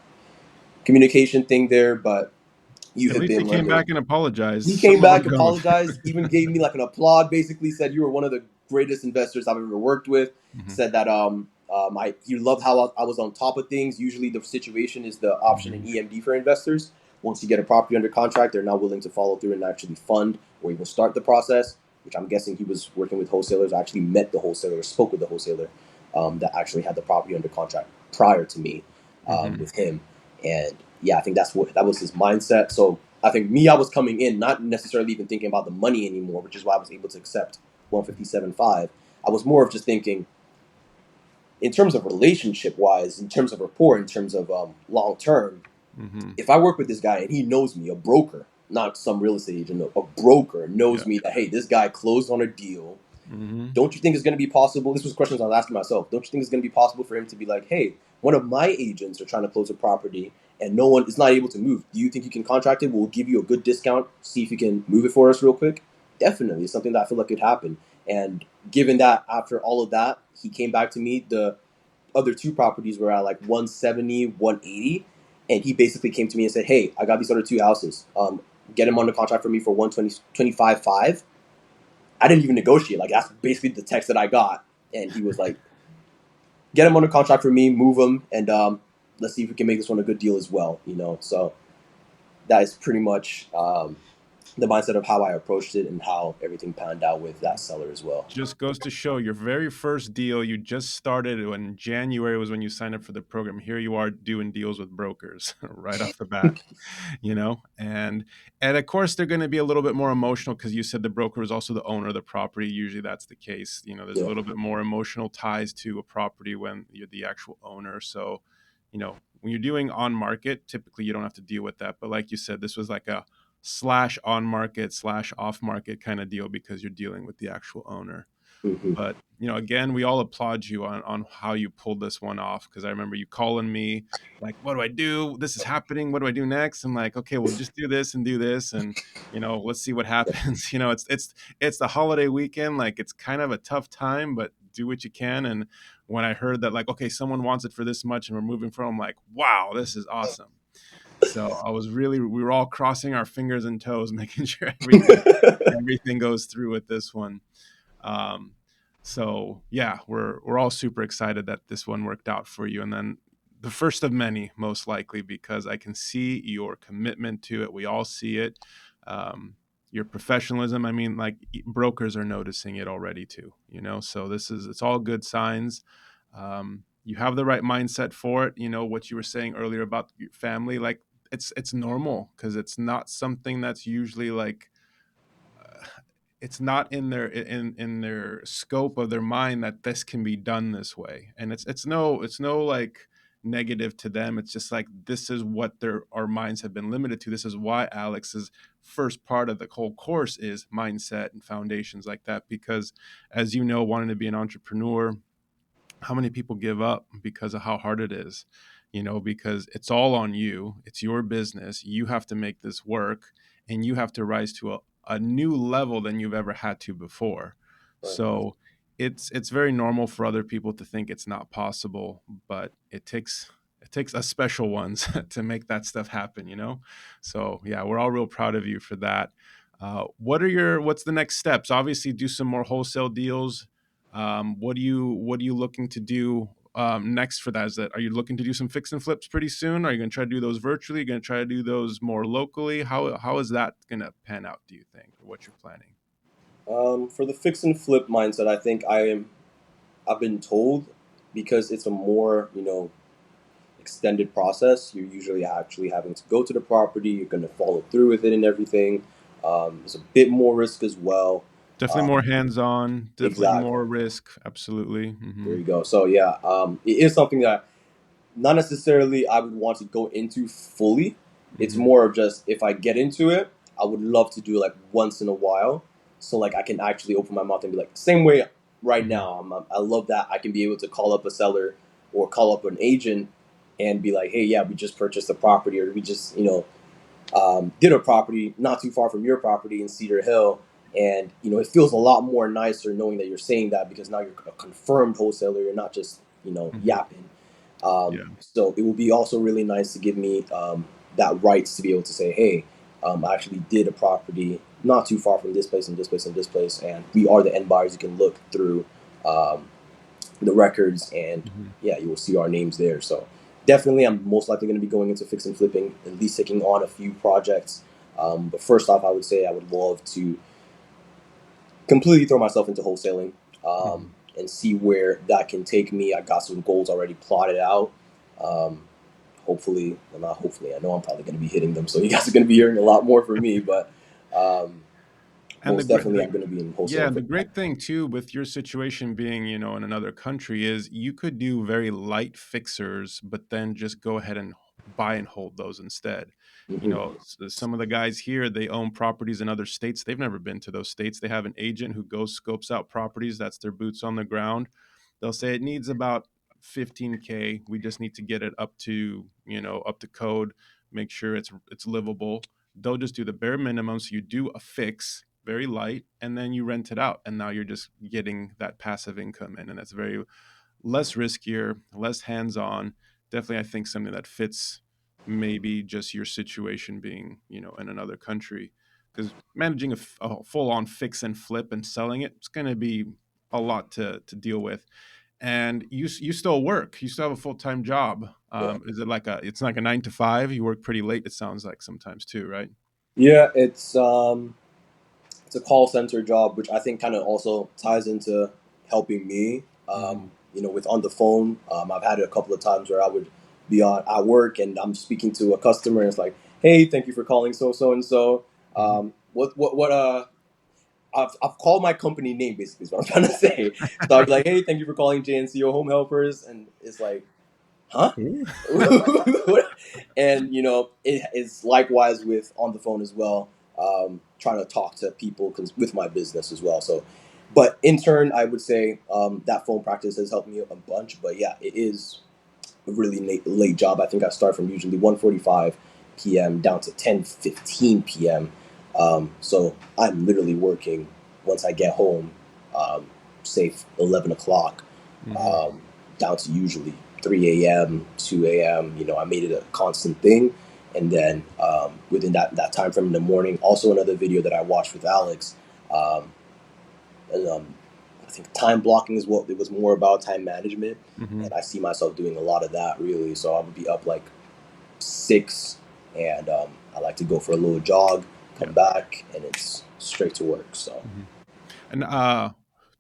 communication thing there. But you At have least he been one of came the back and apologized. he came Some of back, them don't. apologized, even gave me like an applaud. Basically, said you were one of the greatest investors I've ever worked with. Hmm. Said that you loved how I was on top of things. Usually, the situation is the option in Hmm. EMD for investors. Once you get a property under contract, they're now willing to follow through and actually fund or even start the process. Which I'm guessing he was working with wholesalers. I actually met the wholesaler, spoke with the wholesaler that actually had the property under contract prior to me Hmm. with him. And yeah, I think that was his mindset. So I think me, I was coming in not necessarily even thinking about the money anymore, which is why I was able to accept 157.5. I was more of just thinking in terms of relationship wise, in terms of rapport, in terms of long term. Hmm. If I work with this guy and he knows me, a broker, not some real estate agent, a broker knows Yeah. me that hey, this guy closed on a deal. Hmm. Don't you think it's going to be possible? This was questions I was asking myself. Don't you think it's going to be possible for him to be like, hey, one of my agents are trying to close a property and no one is not able to move. Do you think you can contract it? We'll give you a good discount. See if you can move it for us real quick. Definitely, it's something that I feel like could happen. And given that after all of that, he came back to me. The other two properties were at like 170, 180, and he basically came to me and said, hey, I got these other two houses. Get him under contract for me for 125.5. I didn't even negotiate. Like that's basically the text that I got, and he was like, "Get him under contract for me, move him, and let's see if we can make this one a good deal as well." So that is pretty much the mindset of how I approached it and how everything panned out with that seller as well. Just goes to show your very first deal you just started when January was when you signed up for the program. Here you are doing deals with brokers right off the bat, and of course they're going to be a little bit more emotional because you said the broker is also the owner of the property. Usually that's the case. There's a Yeah. little bit more emotional ties to a property when you're the actual owner. So, when you're doing on market, typically you don't have to deal with that. But like you said, this was like a slash on market slash off market kind of deal because you're dealing with the actual owner. Hmm. But again, we all applaud you on how you pulled this one off because I remember you calling me like, "What do I do? This is happening. What do I do next?" I'm like, "Okay, well, just do this and do this, and let's see what happens." It's the holiday weekend. Like it's kind of a tough time, but do what you can. And when I heard that, like, okay, someone wants it for this much, and we're moving from, I'm like, "Wow, this is awesome." So we were all crossing our fingers and toes, making sure everything goes through with this one. Um, so yeah, we're all super excited that this one worked out for you, and then the first of many, most likely, because I can see your commitment to it. We all see it. Your professionalism. I mean, like brokers are noticing it already too. So it's all good signs. You have the right mindset for it. What you were saying earlier about your family, like it's normal because it's not something that's usually like it's not in their scope of their mind that this can be done this way, and it's no like negative to them. It's just like this is what their our minds have been limited to. This is why Alex's first part of the whole course is mindset and foundations like that, because as wanting to be an entrepreneur, how many people give up because of how hard it is, because it's all on you. It's your business. You have to make this work, and you have to rise to a new level than you've ever had to before. Right. So it's very normal for other people to think it's not possible, but it takes us special ones to make that stuff happen, you know? So yeah, we're all real proud of you for that. What's the next steps? Obviously, do some more wholesale deals. What are you looking to do next for that? Are you looking to do some fix and flips pretty soon? Are you going to try to do those virtually? Are you going to try to do those more locally? How is that going to pan out? Do you think, or what you're planning? For the fix and flip mindset, I think I've been told, because it's a more, extended process. You're usually actually having to go to the property. You're going to follow through with it and everything. There's a bit more risk as well. Definitely more Um, hands-on, definitely exactly. more risk, absolutely, There mhm, you go. So yeah, it is something that not necessarily I would want to go into fully. It's mhm, more of just, if I get into it, I would love to do like once in a while, so like I can actually open my mouth and be like, same way right mhm, now. I love that I can be able to call up a seller or call up an agent and be like, hey, yeah, we just purchased a property, or we just did a property not too far from your property in Cedar Hill. And it feels a lot more nicer knowing that you're saying that, because now you're a confirmed wholesaler. You're not just mhm, yapping. yeah, So it would be also really nice to give me that rights to be able to say, hey, I actually did a property not too far from this place and this place and this place, and we are the end buyers. You can look through um, the records, and mhm, yeah, you will see our names there. So definitely, I'm most likely going to be going into fix and flipping, at least taking on a few projects. But first off, I would say I would love to completely throw myself into wholesaling, mhm. and see where that can take me. I got some goals already plotted out. Um, Hopefully, well, not hopefully, I know I'm probably going to be hitting them. So you guys are going to be hearing a lot more from me. But um, And most definitely, I'm going to be in yeah, wholesale the for great thing too with your situation being, in another country is you could do very light fixers, but then just go ahead and buy and hold those instead. hmm Some of the guys here, they own properties in other states. They've never been to those states. They have an agent who goes scopes out properties. That's their boots on the ground. They'll say it needs about 15K. We just need to get it up to code, make sure it's livable. They'll just do the bare minimum. So you do a fix, very light, and then you rent it out. And now you're just getting that passive income in. And that's very less riskier, less hands on. Definitely, I think something that fits maybe just your situation being, in another country. Because managing a full on fix and flip and selling it, it's going to be a lot to deal with. And you still work. You still have a full time job. Yeah, Is it it's like a 9 to 5? You work pretty late. It sounds like sometimes too, right? yeah. It's a call center job, which I think kind of also ties into helping me. Hmm. With on the phone, I've had it a couple of times where I would be on at work and I'm speaking to a customer, and it's like, "Hey, thank you for calling so and so. Hmm. What I've called my company name, basically is what I'm trying to say. So I'd be like, "Hey, thank you for calling JNCO Home Helpers," and it's like, huh? And it is likewise with on the phone as well, trying to talk to people with my business as well. So, but in turn, I would say that phone practice has helped me a bunch. But yeah, it is a really late job. I think I start from usually 1:45 p.m. down to 10:15 p.m. So I'm literally working once I get home, um, say 11 o'clock, Hmm. um, down to usually 3 a.m., 2 a.m. I made it a constant thing. And then within that time frame in the morning, also another video that I watched with Alex, um, and, I think time blocking is what it was more about, time management. Hmm. And I see myself doing a lot of that really. So I would be up like 6, and I like to go for a little jog, come Yeah. back, and it's straight to work. So Hmm. And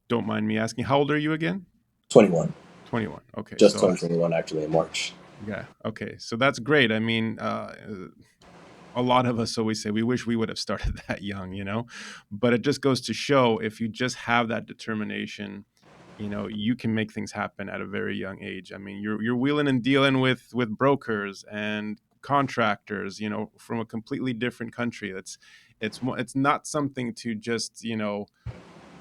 don't mind me asking, how old are you again? 21, 21. Okay, just so turned 21 actually in March. yeah, okay, so that's great. I mean, a lot of us always say we wish we would have started that young, but it just goes to show if you just have that determination, you can make things happen at a very young age. I mean, you're wheeling and dealing with brokers and contractors, from a completely different country. It's not something to just,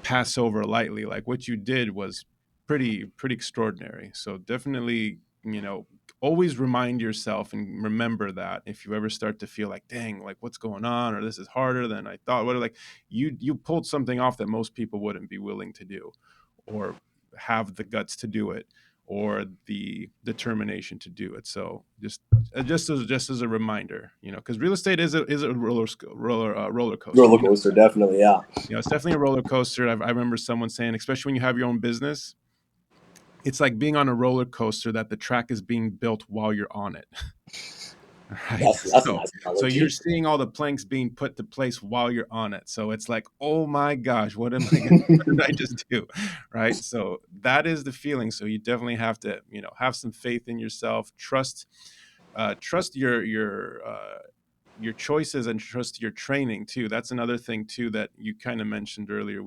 pass over lightly. Like what you did was pretty extraordinary. So definitely, always remind yourself and remember that if you ever start to feel like, dang, like what's going on, or this is harder than I thought. What like you pulled something off that most people wouldn't be willing to do. or have the guts to do it, or the determination to do it. So just as a reminder, because real estate is a roller coaster. Roller coaster, definitely, yeah. It's definitely a roller coaster. I remember someone saying, especially when you have your own business, it's like being on a roller coaster that the track is being built while you're on it. Right. That's a So nice so you're analogy. seeing all the planks being put to place while you're on it. So it's like, oh my gosh, what did I just do? Right. So that is the feeling. So you definitely have to, have some faith in yourself, trust your choices, and trust your training too. That's another thing too that you kind of mentioned earlier.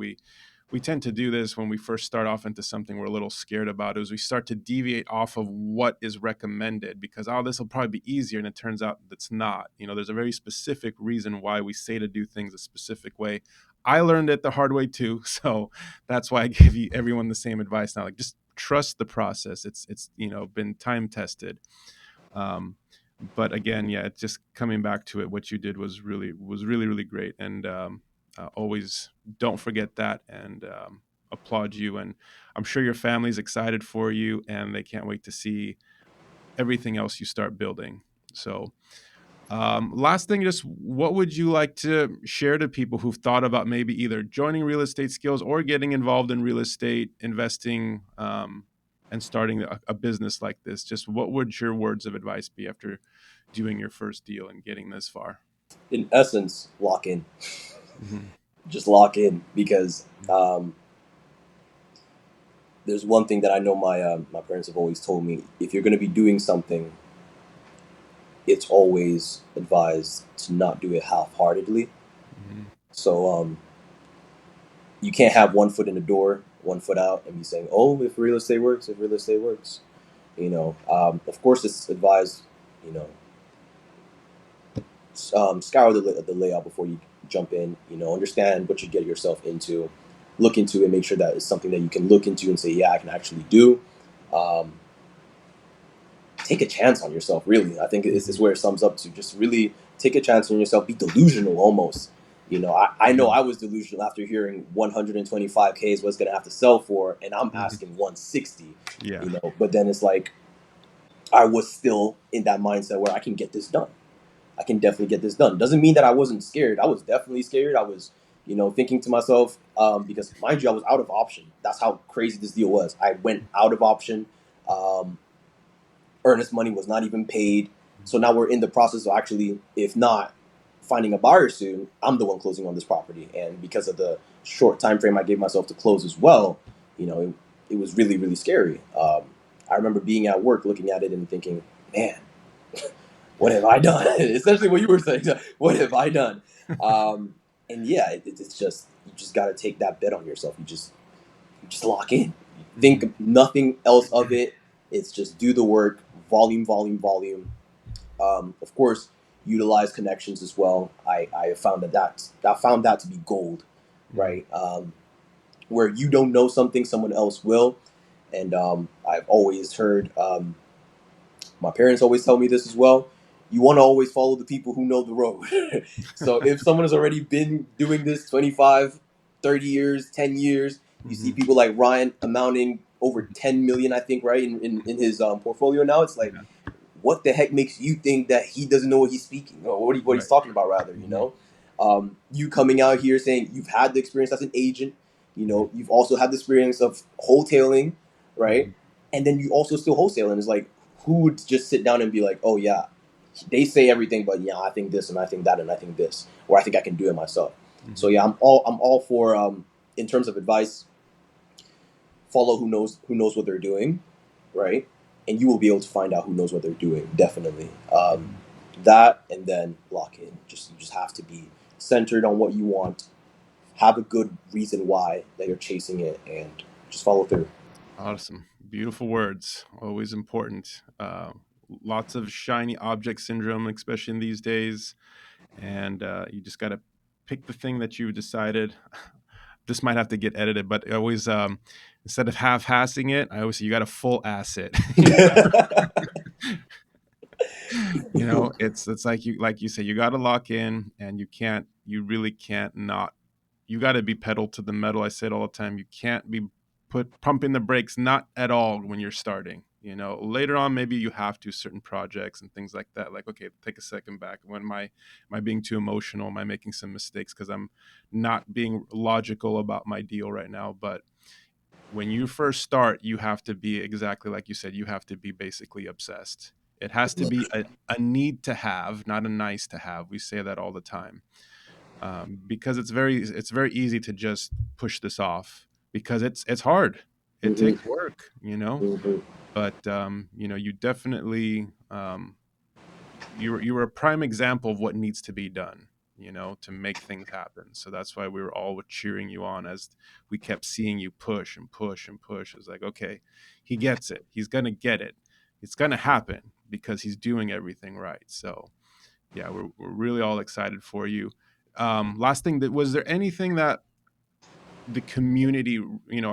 We tend to do this when we first start off into something we're a little scared about, is we start to deviate off of what is recommended, because this will probably be easier, and it turns out that's not. There's a very specific reason why we say to do things a specific way. I learned it the hard way too, so that's why I give everyone the same advice now. Like, just trust the process. It's been time tested. um, but again, yeah, it's just coming back to it. What you did was really really great, and always don't forget that, and applaud you. And I'm sure your family's excited for you, and they can't wait to see everything else you start building. So, last thing, just what would you like to share to people who've thought about maybe either joining Real Estate Skills or getting involved in real estate investing, and starting a business like this? Just what would your words of advice be after doing your first deal and getting this far? In essence, lock in. Hmm. Just lock in, because there's one thing that I know my parents have always told me: if you're going to be doing something, it's always advised to not do it half-heartedly. Hmm. So you can't have one foot in the door, one foot out, and be saying, "Oh, if real estate works, if real estate works." Of course, it's advised. You know, scour the layout before you jump in. Understand what you get yourself into, look into it, make sure that it's something that you can look into and say, "Yeah, I can actually do." Um, Take a chance on yourself. Really, I think this is Hmm. where it sums up to. Just really take a chance on yourself. Be delusional, almost. I know Hmm. I was delusional after hearing 125K is what's going to have to sell for, and I'm Hmm. asking 160. Yeah. But then it's like I was still in that mindset where I can get this done. I can definitely get this done. Doesn't mean that I wasn't scared. I was definitely scared. I was, thinking to myself, because mind you, I was out of option. That's how crazy this deal was. I went out of option. Um, Earnest money was not even paid. So now we're in the process of actually, if not finding a buyer soon, I'm the one closing on this property. And because of the short time frame I gave myself to close as well, it was really, really scary. I remember being at work looking at it and thinking, man, what have I done? Essentially what you were saying. What have I done? Um, and yeah, it's just, you just got to take that bet on yourself. You just lock in. Think Hmm. nothing else of it. It's just do the work, volume, volume, volume. Of course, utilize connections as well. I found I found that to be gold, Hmm. right? Where you don't know something, someone else will. And I've always heard, my parents always tell me this as well. You want to always follow the people who know the road. So if someone has already been doing this 25, 30 years, 10 years, you see Hmm. people like Ryan amounting over 10 million, I think, right, in his portfolio now. It's like, Yeah. what the heck makes you think that he doesn't know what he's speaking, or what he's Right. talking about, rather? Hmm. You coming out here saying you've had the experience as an agent, Hmm. you've also had the experience of wholetailing, right? Hmm. And then you also still wholesaling. It's like, who would just sit down and be like, oh yeah, they say everything, but yeah, I think this and I think that and I think this, or I think I can do it myself. So Hmm. yeah, I'm all for, in terms of advice, follow who knows what they're doing, right? And you will be able to find out who knows what they're doing. Definitely, Hmm. that, and then lock in. You just have to be centered on what you want. Have a good reason why that you're chasing it, and just follow through. Awesome. Beautiful words. Always important. Lots of shiny object syndrome, especially in these days. And you just got to pick the thing that you decided. This might have to get edited, but I always, instead of half-assing it, I always say you got to full ass it. It's like you say, you got to lock in, and you really can't not. You got to be pedal to the metal. I say it all the time. You can't be put pumping the brakes, not at all when you're starting. Later on, maybe you have to certain projects and things like that. Like, okay, take a second back. When am I being too emotional? Am I making some mistakes because I'm not being logical about my deal right now? But when you first start, you have to be exactly like you said. You have to be basically obsessed. It has to be a need to have, not a nice to have. We say that all the time, because it's very easy to just push this off because it's hard. It Hmm. takes work, Hmm. but you definitely, you were a prime example of what needs to be done, to make things happen. So that's why we were all cheering you on as we kept seeing you push and push and push. It's like, okay, he gets it. He's gonna get it. It's gonna happen because he's doing everything right. So yeah, we're really all excited for you. Last thing, that was there anything that the community,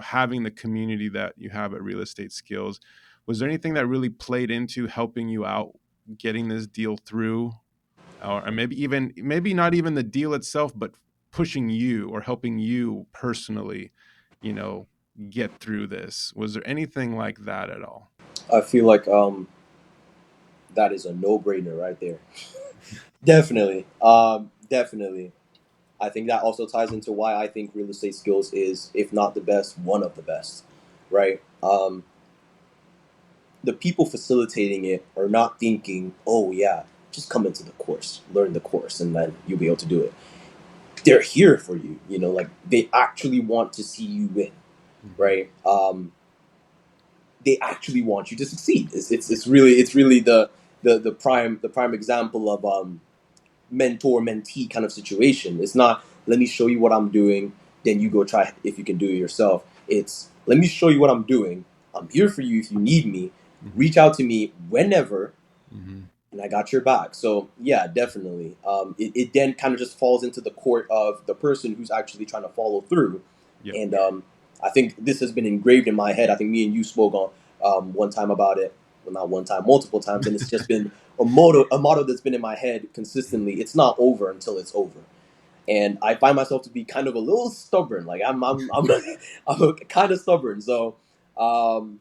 having the community that you have at Real Estate Skills, was there anything that really played into helping you out getting this deal through, or maybe not even the deal itself, but pushing you or helping you personally, you know, get through this? Was there anything like that at all? I feel like that is a no-brainer right there. Definitely. Definitely. I think that also ties into why I think real estate skills is, if not the best, one of the best, right? The people facilitating it are not thinking, oh, yeah, just come into the course, learn the course, and then you'll be able to do it. They're here for you, like they actually want to see you win, Hmm. right? They actually want you to succeed. It's really the prime example of mentor mentee kind of situation. It's not, let me show you what I'm doing, then you go try if you can do it yourself. It's, let me show you what I'm doing. I'm here for you if you need me. Hmm. Reach out to me whenever, Hmm. and I got your back. So yeah, definitely. It then kind of just falls into the court of the person who's actually trying to follow through. Yep. And I think this has been engraved in my head. I think me and you spoke on one time about it. Well, not one time, multiple times, and it's just been a motto that's been in my head consistently. It's not over until it's over. And I find myself to be kind of a little stubborn. Like I'm I'm kind of stubborn. So um,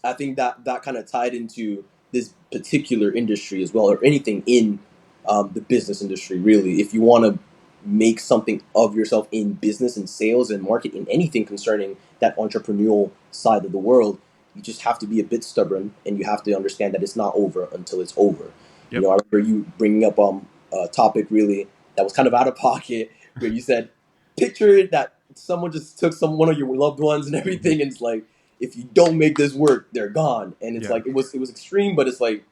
I think that kind of tied into this particular industry as well, or anything in the business industry. Really, if you want to make something of yourself in business and sales and marketing, anything concerning that entrepreneurial side of the world, you just have to be a bit stubborn, and you have to understand that it's not over until it's over. Yep. I remember you bringing up a topic really that was kind of out of pocket, where you said, picture it that someone just took one of your loved ones and Hmm. everything, and it's like, if you don't make this work, they're gone. And it's Yeah. like it was extreme, but it's like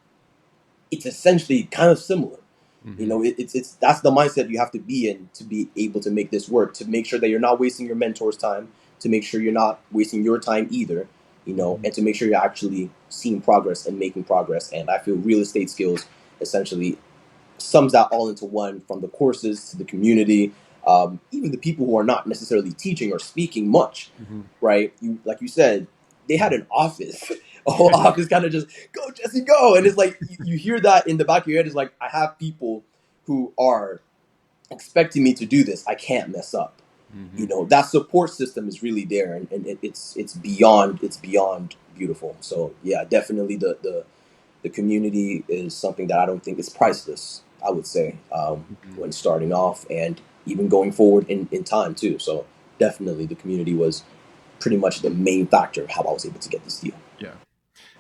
it's essentially kind of similar. Hmm. It's that's the mindset you have to be in to be able to make this work. To make sure that you're not wasting your mentor's time. To make sure you're not wasting your time either. Hmm. And to make sure you're actually seeing progress and making progress. And I feel real estate skills essentially sums that all into one, from the courses to the community, even the people who are not necessarily teaching or speaking much, Hmm. right? You, like you said, they had an office, a whole office, kind of just go Jesse go, and it's like you hear that in the back of your head. It's like, I have people who are expecting me to do this. I can't mess up. Hmm. That support system is really there, and it's beyond beautiful. So yeah, definitely the community is something that I don't think is priceless. I would say, Hmm. when starting off and even going forward in time too. So definitely the community was pretty much the main factor of how I was able to get this deal. Yeah.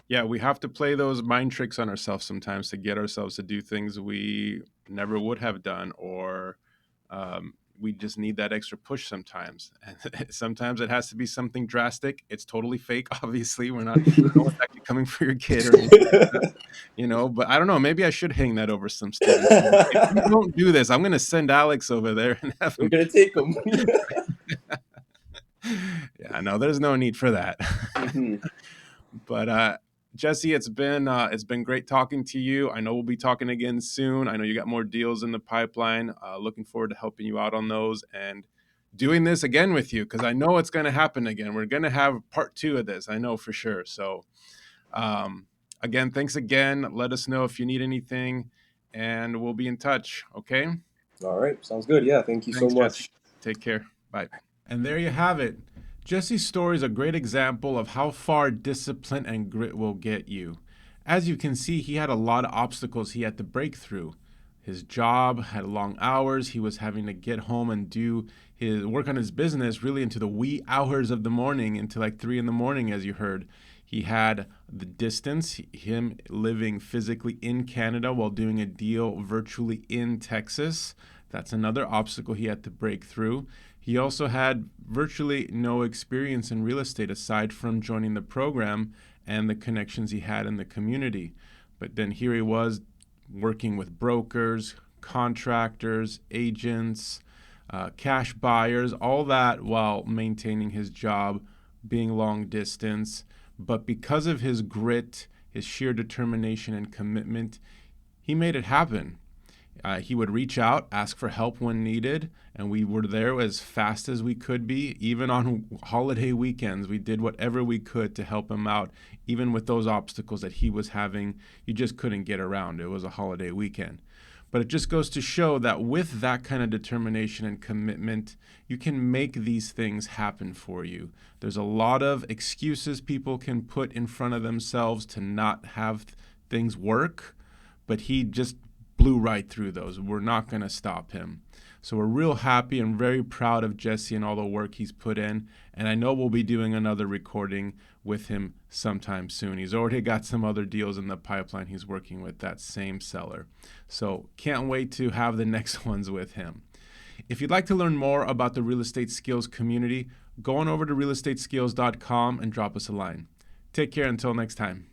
Yeah, we have to play those mind tricks on ourselves sometimes to get ourselves to do things we never would have done, or we just need that extra push sometimes. And sometimes it has to be something drastic. It's totally fake. Obviously, no one's actually coming for your kid or anything like that, But I don't know. Maybe I should hang that over some students. If you don't do this, I'm going to send Alex over there and have We're him. gonna take them. Yeah, no, there's no need for that. Hmm. But Jesse, it's been great talking to you. I know we'll be talking again soon. I know you got more deals in the pipeline. Looking forward to helping you out on those and doing this again with you, because I know it's going to happen again. We're going to have part two of this. I know for sure. So um, again, thanks again. Let us know if you need anything, and we'll be in touch. Okay. All right, sounds good. Yeah, thank you so Thanks, Jesse. much. Take care. Bye. And there you have it. Jesse's story is a great example of how far discipline and grit will get you. As you can see, he had a lot of obstacles he had to break through. His job had long hours. He was having to get home and do his work on his business really into the wee hours of the morning, into like 3 in the morning, as you heard. He had the distance, him living physically in Canada while doing a deal virtually in Texas. That's another obstacle he had to break through. He also had virtually no experience in real estate aside from joining the program and the connections he had in the community. But then here he was working with brokers, contractors, agents, cash buyers, all that while maintaining his job, being long distance. But because of his grit, his sheer determination and commitment, he made it happen. He would reach out, ask for help when needed, and we were there as fast as we could be. Even on holiday weekends, we did whatever we could to help him out, even with those obstacles that he was having. You just couldn't get around. It was a holiday weekend. But it just goes to show that with that kind of determination and commitment, you can make these things happen for you. There's a lot of excuses people can put in front of themselves to not have things work, but he just blew right through those. We're not going to stop him. So we're real happy and very proud of Jesse and all the work he's put in. And I know we'll be doing another recording with him sometime soon. He's already got some other deals in the pipeline he's working with that same seller. So can't wait to have the next ones with him. If you'd like to learn more about the Real Estate Skills community, go on over to realestateskills.com and drop us a line. Take care until next time.